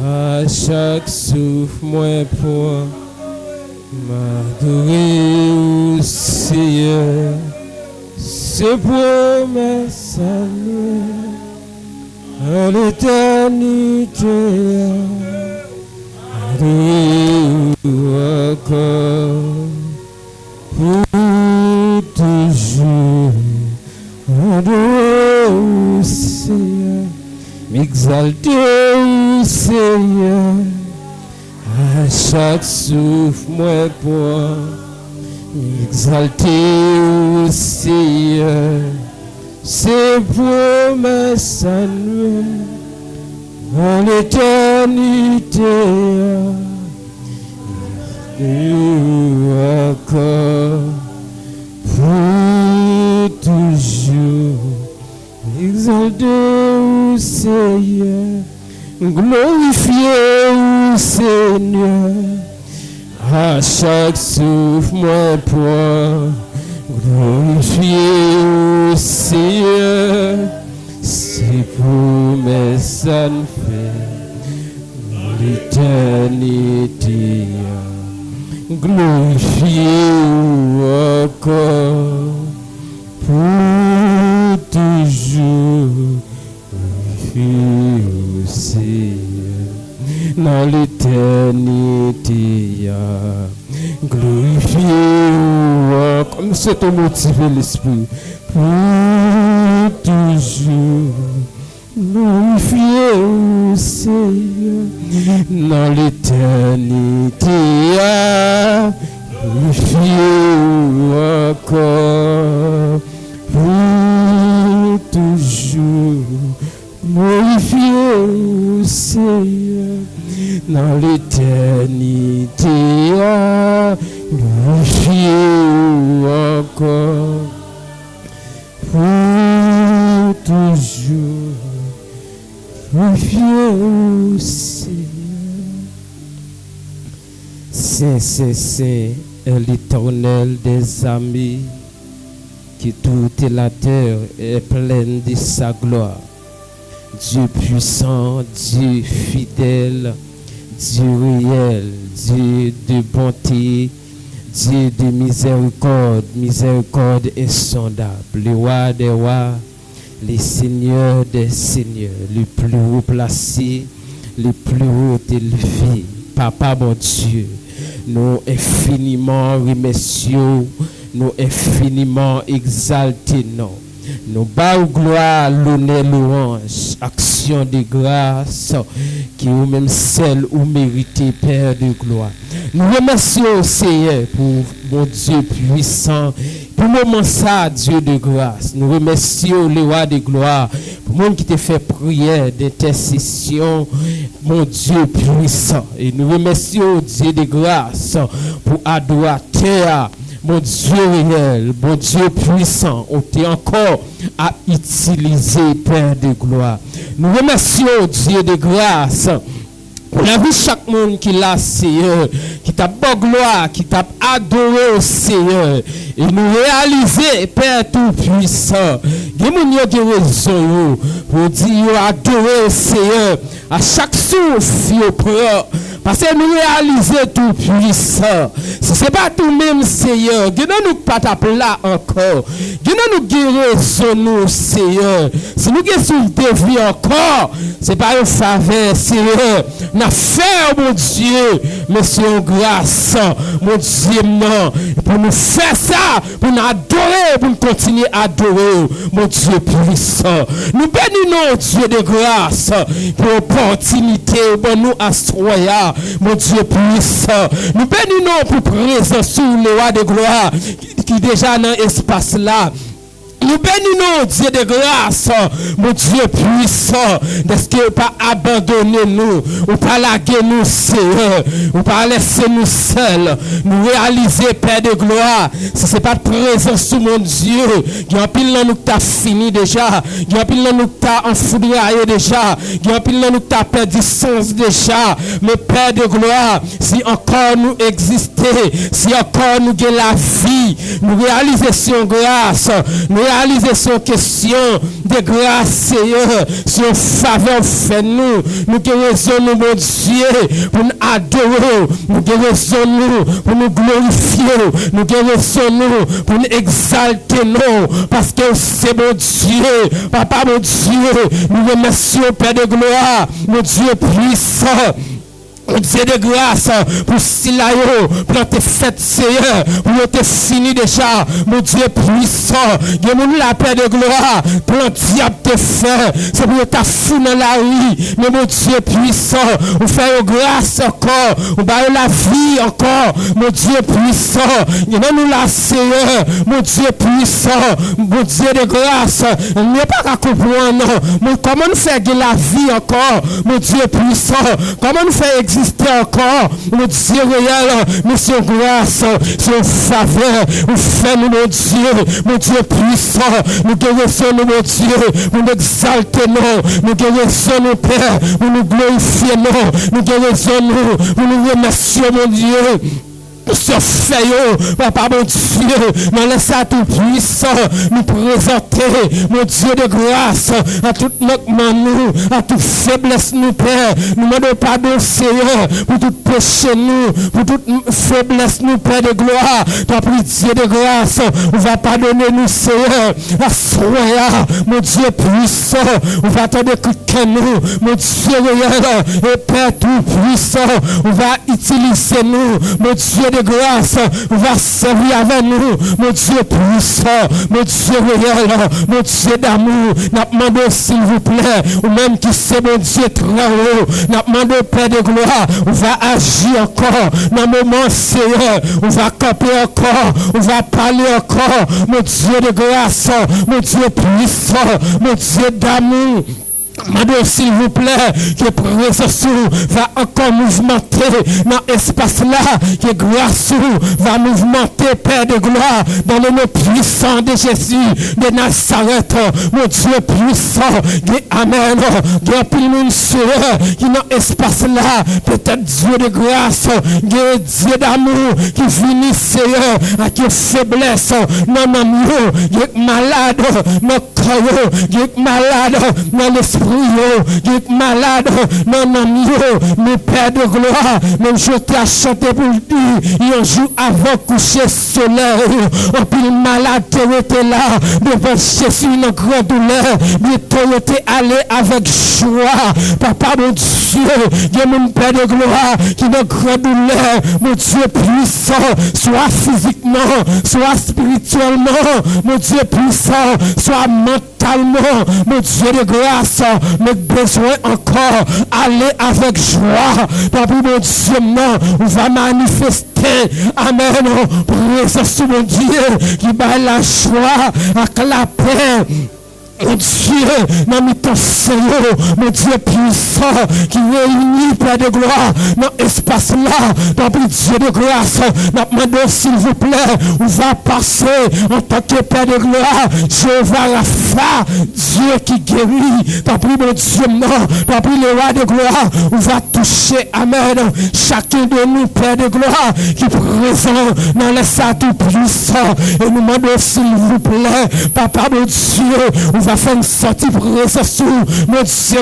À chaque souffle, moi pour m'adorer au Seigneur. C'est promesse à nous en l'éternité. Adorer encore pour toujours. Adorer au Seigneur. M'exalter au Seigneur. À chaque souffle, moi pour m'exalter au Seigneur. Ses promesses à nous en l'éternité. Encore pour toujours. Exalter au Seigneur. Glorifier au Seigneur. À chaque souffle, moi pour glorifier au Seigneur. Ses promesses à nous faire l'éternité. Glorifier encore pour toujours. Glorifier au Seigneur dans l'éternité. Glorifier comme c'est te motiver l'esprit pour toujours. Glorifier au Seigneur dans l'éternité. Glorifier encore pour toujours. Glorifier au Seigneur dans l'éternité. Glorifier encore pour toujours. Glorifier au Seigneur. C'est l'Éternel des amis, qui toute la terre est pleine de sa gloire. Dieu puissant, Dieu fidèle, Dieu réel, Dieu de bonté, Dieu de miséricorde, miséricorde insondable, le roi des rois, les seigneurs des seigneurs, le plus haut placé, le plus haut élevé. Papa mon Dieu, nous infiniment remercions, nous infiniment exaltons. Nous bâons gloire, l'honneur, louange, action de grâce, qui ou même celle où méritez, Père de gloire. Nous remercions, Seigneur, pour mon Dieu puissant, pour le moment ça, Dieu de grâce. Nous remercions le roi de gloire, pour le monde qui te fait prière d'intercession, mon Dieu puissant. Et nous remercions, Dieu de grâce, pour adorateur. Mon Dieu réel, mon Dieu puissant, on t'est encore à utiliser, Père de gloire. Nous remercions Dieu de grâce. On a vu chaque monde qui l'a, Seigneur, qui t'a beau gloire, qui t'a adoré au Seigneur. Et nous réaliser, Père tout-puissant, il y a des raisons pour dire adorer au Seigneur. À chaque souffle, il prend. Parce que nous réalisons tout puissant. Si ce n'est pas tout même, Seigneur, nous pas taper là encore. Nous guérissons, nous, Seigneur. Si nous guérissons des vies encore, ce n'est pas une faveur, Seigneur. Nous fait, mon Dieu, mais c'est une grâce, mon Dieu, non. Pour nous faire ça, pour nous adorer, pour nous continuer à adorer, mon Dieu puissant. Nous bénissons, Dieu de grâce, pour l'opportunité, pour nous asseoir. Mon Dieu puissant, nous bénissons pour présence sur le roi de gloire qui déjà dans l'espace là. Nous bénissons Dieu de grâce, mon Dieu puissant, parce qu'il n'a pas abandonné nous, ou pas lagué nous, Seigneur, ou pas laissé nous seuls, nous réaliser, Père de gloire, si ce n'est pas de présence sur mon Dieu, il y a un pile dans nous qui t'a fini déjà, il y a un pile dans nous qui t'a enfouraillé déjà, il y a un pile dans nous qui t'a perdu sens déjà, mais Père de gloire, si encore nous existons, si encore nous avons la vie, nous réalisons grâce, nous réaliser son question de grâce, Seigneur, son faveur fait nous. Nous avons raison, nous, mon Dieu, pour nous adorer. Nous avons raison, nous, pour nous glorifier. Nous avons raison, nous, pour nous exalter, nous. Parce que c'est mon Dieu, Papa, mon Dieu. Nous remercions, Père de gloire, mon Dieu puissant. Dieu de grâce pour Silayo, pour tes fêtes, Seigneur, pour te fini déjà, mon Dieu puissant, donne-nous la paix de gloire, pour le diable te fait, c'est pour ta fou dans la rue, mais mon Dieu puissant, on fait grâce encore, on va la vie encore, mon Dieu puissant, donne-nous la Seigneur, mon Dieu puissant, mon Dieu de grâce, il n'y a pas qu'à comprendre, mais comment nous faire la vie encore, mon Dieu puissant, comment nous faire exister encore, mon Dieu réel, nous sommes grâce, sur faveur, nous faisons mon Dieu puissant, nous guérissons mon Dieu, nous exaltons, nous guérissons nos Père, nous glorifions, nous guérissons, nous remercions mon Dieu. Ce fait, Papa, mon Dieu, dans le sang tout puissant, nous présenter, mon Dieu de grâce, à toute notre nous, à toute faiblesse, nous, Père. Nous demandons pardon, Seigneur, pour tout péché, nous, pour toute faiblesse, nous, Père de gloire. Toi, pour Dieu de grâce, on va pardonner nous, Seigneur, à soya, mon Dieu puissant, on va attendre que nous, mon Dieu réel, et Père tout puissant, on va utiliser nous, mon Dieu de grâce, va servir avec nous, mon Dieu puissant, mon Dieu réel, mon Dieu d'amour. Nous demandons s'il vous plaît, ou même qui c'est mon Dieu très haut, nous demandons Père de gloire, on va agir encore dans le moment, Seigneur, on va camper encore, on va parler encore, mon Dieu de grâce, mon Dieu puissant, mon Dieu d'amour. Madame, s'il vous plaît, que présence va encore mouvementer dans l'espace là, que grâce va mouvementer, Père de gloire, dans le nom puissant de Jésus de Nazareth, mon Dieu puissant, amen, que pile monde qui dans l'espace là, peut-être Dieu de grâce, Dieu d'amour, qui finit, Seigneur, à qui faiblesse, non, amour, qui malade, non, corps, qui malade, dans l'esprit. Qui est malade, non, ami, mais Père de gloire, même je t'ai chanté pour le dire, il y a un jour avant coucher soleil, en pile malade, tu étais là, devant Jésus, une grande douleur, mais tu étais allé avec joie, Papa, mon Dieu, il y a mon Père de gloire, qui est une grande douleur, mon Dieu puissant, soit physiquement, soit spirituellement, mon Dieu puissant, soit mentalement, mon Dieu de grâce, mais besoin encore aller avec joie. Papi, mon Dieu, non, on va manifester, amen, présence mon Dieu, qui bat la joie, avec la paix. Mon Dieu, dans mes Seigneur, mon Dieu puissant, qui réunit, Père de gloire, dans l'espace là, dans le Dieu de grâce, demandons s'il vous plaît, on va passer en tant que Père de gloire, Jéhovah Rapha, Dieu qui guérit, dans mon Dieu, non, dans le roi de gloire, on va toucher, amen, chacun de nous, Père de gloire, qui est présent dans le sang tout puissant, et nous demandons s'il vous plaît, Papa, mon Dieu, on va faire une sortie présence, mon Dieu,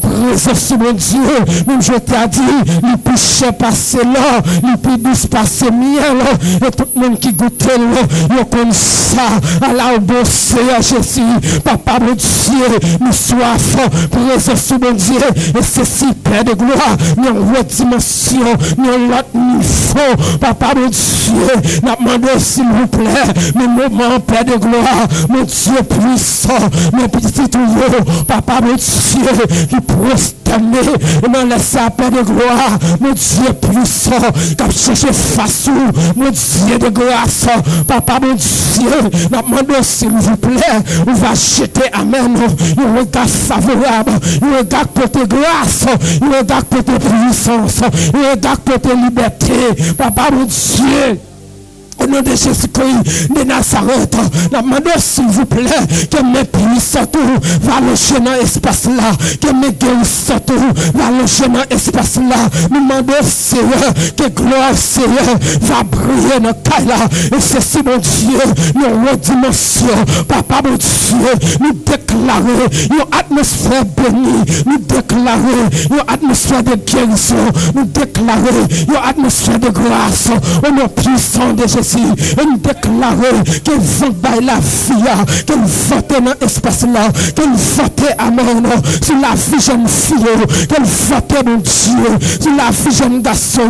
présence, mon Dieu, même je t'ai dit, les péchés passés là, les plus douces passés miel, et tout le monde qui goûtait là, il comme ça, à la bosse à Jésus, Papa, mon Dieu, nous soif, présence, mon Dieu, et ceci, Père de gloire, nous en haute dimension, nous en l'autre niveau, Papa, mon Dieu, nous demandons s'il vous plaît, mes moments, Père de gloire, mon Dieu puissant, mes petits tuyaux, Papa, mon Dieu, qui prosterné, et m'en laisse à paix de gloire, mon Dieu puissant, qui a cherché face où, mon Dieu de grâce, Papa, mon Dieu, nous demandons s'il vous plaît, on va jeter, amen, un regard favorable, un regard pour tes grâces, un regard pour tes puissances, un regard pour tes libertés, Papa, mon Dieu. au nom de Jésus-Christ de Nazareth, nous demandons s'il vous plaît que mes puissants va loger dans l'espace là, que mes guérissants va loger dans l'espace là. Nous demandons Seigneur que gloire Seigneur va briller dans le cas là. Et ceci mon Dieu, nous redimension, papa mon Dieu, nous déclarer une atmosphère bénie, nous déclarer une atmosphère de guérison, nous déclarer une atmosphère de grâce au nom puissant de Jésus. Et nous déclarer que vous baille la vie, que vous votez dans l'espace là, que vous votez amen sur la vie jeune fille, que vous votez mon Dieu, sur la vie jeune garçon,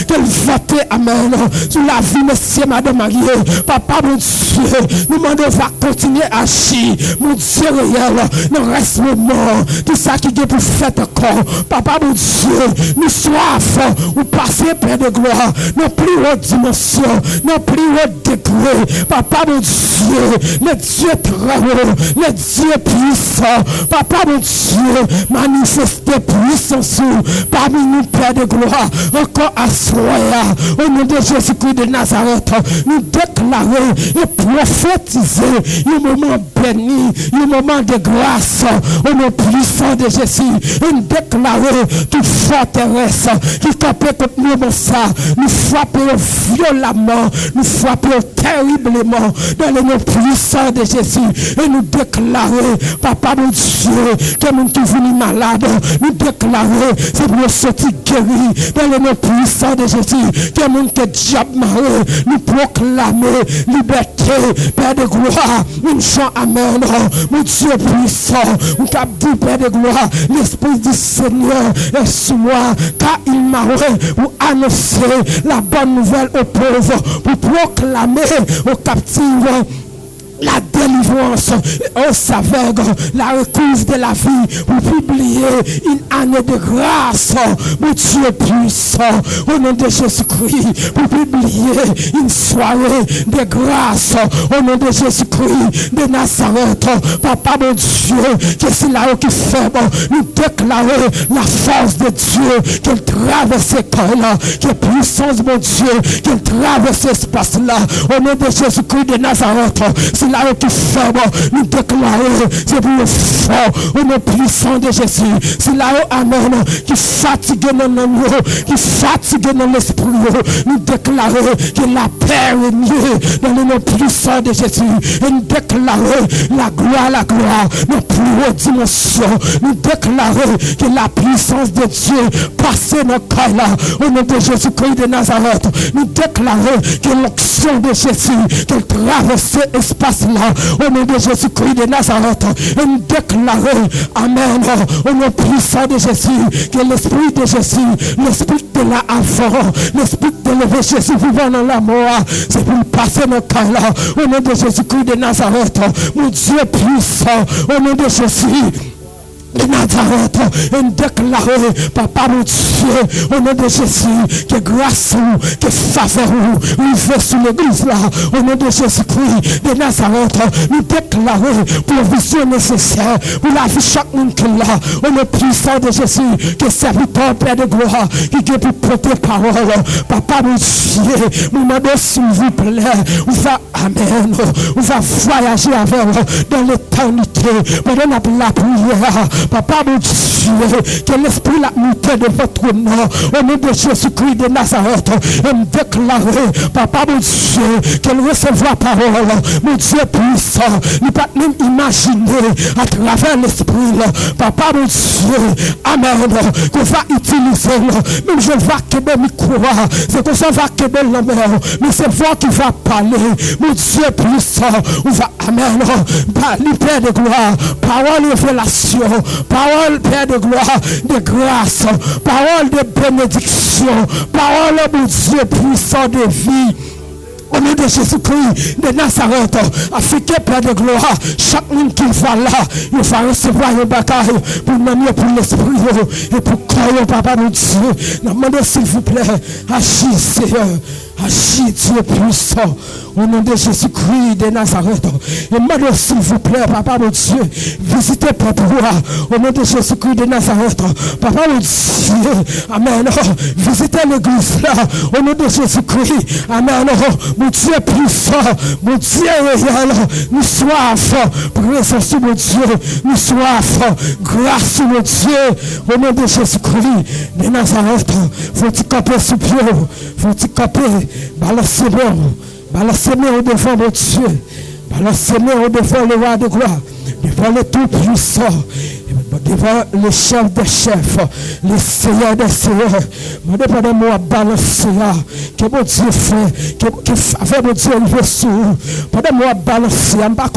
que vous votez amen sur la vie monsieur madame mariée. Papa mon Dieu, nous demandons va continuer à agir, mon Dieu réel, dans reste moment, tout ça qui est pour faire encore. Papa mon Dieu, nous soif, ou passer Père de gloire, nos plus haute dimension, nos plus haut degré. Papa mon Dieu, le Dieu très haut, le Dieu puissant. Papa mon Dieu, manifestez puissance parmi nous, Père de gloire, encore à soi. Au nom de Jésus-Christ de Nazareth, nous déclarer et prophétiser un moment béni, un moment de grâce au nom puissant de Jésus. Et nous déclarer toute forteresse qui campait contre nous, ça, nous frappons violemment, nous frappons terriblement dans le nom puissant de Jésus. Et nous déclarer, papa mon Dieu, que nous qui venons malade, nous déclarer, c'est pour nous sortir guéris dans le nom puissant de Jésus. Que nous qui diable marre, nous proclamer liberté, Père de gloire, nous chantons amen, mon Dieu puissant, nous cap dit Père de gloire, l'Esprit du Seigneur est sur moi, car il m'a pour annoncer la bonne nouvelle aux pauvres, pour proclamer aux captifs la délivrance, aux aveugles, la recouvre de la vie, pour publier une année de grâce, mon Dieu puissant, au nom de Jésus-Christ, pour publier une soirée de grâce, au nom de Jésus-Christ de Nazareth. Papa mon Dieu, que c'est là qui fait bon, nous déclarer la force de Dieu, qu'elle traverse ce corps-là, que puissance mon Dieu, qu'elle traverse cet espace-là, au nom de Jésus-Christ de Nazareth. C'est là qui fait bon, nous déclarer, c'est pour le fort, au nom puissant de Jésus. C'est là amen, qui fatigue dans nous, qui fatigue dans l'esprit, nous déclarer que la paix est mieux dans le nom puissant de Jésus. Et nous déclarer la gloire, nos plus hautes dimensions. Nous déclarer que la puissance de Dieu passe dans corps là, au nom de Jésus-Christ de Nazareth. Nous déclarer que l'onction de Jésus, qu'elle traverse l'espace là, au nom de Jésus-Christ de Nazareth. Et nous déclarer, amen, au nom puissant de Jésus, que l'esprit de Jésus, l'esprit de la avant, l'esprit de lever Jésus vivant dans la mort, c'est pour passer dans le cas là, au nom de Jésus-Christ de Nazareth, mon Dieu puissant, au nom de Jésus de Nazareth, et déclarer, papa mon Dieu, au nom de Jésus, que grâce ou, que faveur ou, ouvre sur l'église là, au nom de Jésus-Christ de Nazareth, nous déclarer provision nécessaire pour la vie chaque monde qui est là, au nom puissant de Jésus, que serviteur Père de gloire, qui est pour porter parole, papa mon Dieu, nous demandons s'il vous plaît, on va, amen, on va voyager avec dans l'éternité, pendant la prière. Papa mon Dieu, que l'esprit l'a muté de votre nom, au nom de Jésus-Christ de Nazareth, et me déclarer, papa mon Dieu, qu'elle recevra parole, mon Dieu puissant, ne pas même imaginer à travers l'esprit, papa mon Dieu, amen, qu'on va utiliser, même je vais québer le micro, c'est qu'on s'en va québer la mer, mais c'est toi qui va parler, mon Dieu puissant, on va, amen, Père de gloire, parole révélation, parole Père de gloire, de grâce, parole de bénédiction, parole mon Dieu puissant de vie. Au nom de Jésus-Christ de Nazareth, Africain Père de gloire, chaque monde qui va là, il va recevoir un bagage pour nous, pour l'esprit et pour croire, papa mon Dieu. Nous demandons s'il vous plaît, agissez, Agis, Dieu puissant, au nom de Jésus-Christ de Nazareth. Et maintenant, s'il vous plaît, Papa mon Dieu, visitez Papa, au nom de Jésus-Christ de Nazareth. Papa mon Dieu, Amen. Visitez l'église là, au nom de Jésus-Christ. Amen. Mon Dieu puissant, mon Dieu réel, nous soif, présence mon Dieu, nous soif, grâce mon Dieu, au nom de Jésus-Christ de Nazareth. Faut-il camper sous pied, faut-il camper, balancez-moi devant mon Dieu, balancez-moi devant le roi de gloire, devant le tout-puissant, devant le chef des chefs, le seigneur des seigneurs. Pendant-moi balancer, que mon Dieu fait, que faveur mon Dieu arrive sur. Pendant-moi balancer, je ne sais pas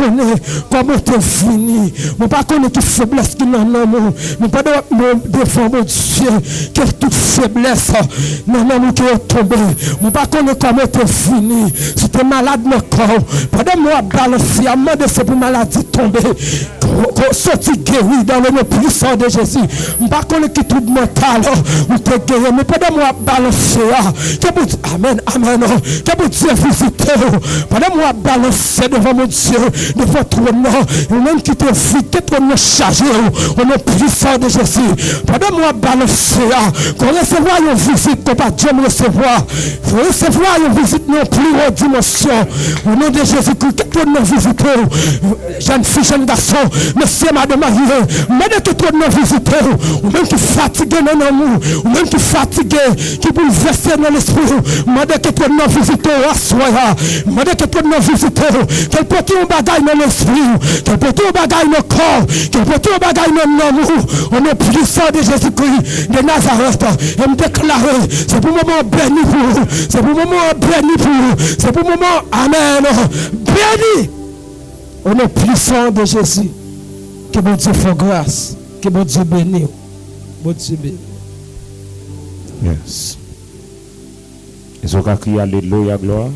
comment tu fini, je ne sais pas quelle faiblesse qui n'a pas l'amour. Je ne sais pas devant mon Dieu, que toute faiblesse n'a pas l'amour qui est tombée. Je ne sais pas comment tu fini, si tu es malade dans le corps. Pendant-moi balancer, je me demande si cette maladie tombée, sorti guéri dans le nom puissant de Jésus. Je ne sais pas qui tout mental ou te guéri, mais pendant moi balancer, amen, amen, que mon Dieu visite, pendant moi balancer devant mon Dieu, devant ton nom, et même qui te vit, que ton nom chargé au nom puissant de Jésus. Pendant moi balancer, qu'on recevoir une visite, qu'on pas Dieu me recevoir, faut recevoir une visite non plus haute dimension, au nom de Jésus-Christ, que ton nom visite, jeune fille, jeune garçon, monsieur, madame, mais que ton nom visite, ou même qui fatigué dans l'amour, ou même qui fatigué, qui bouleversé dans l'esprit, mais que ton nom visite, assoya, mais que ton nom visite, quel petit bagaille dans l'esprit, quel petit bagaille dans le corps, quel petit bagaille dans l'amour, on est puissant de Jésus-Christ de Nazareth, et me déclarer, c'est pour le moment béni pour vous, c'est pour le moment béni pour vous, c'est pour le moment, amen, béni, on est puissant de Jésus. Que mon Dieu fasse grâce. Que mon Dieu bénisse. Mon Dieu bénisse. Yes. Ils ont crié alléluia, gloire.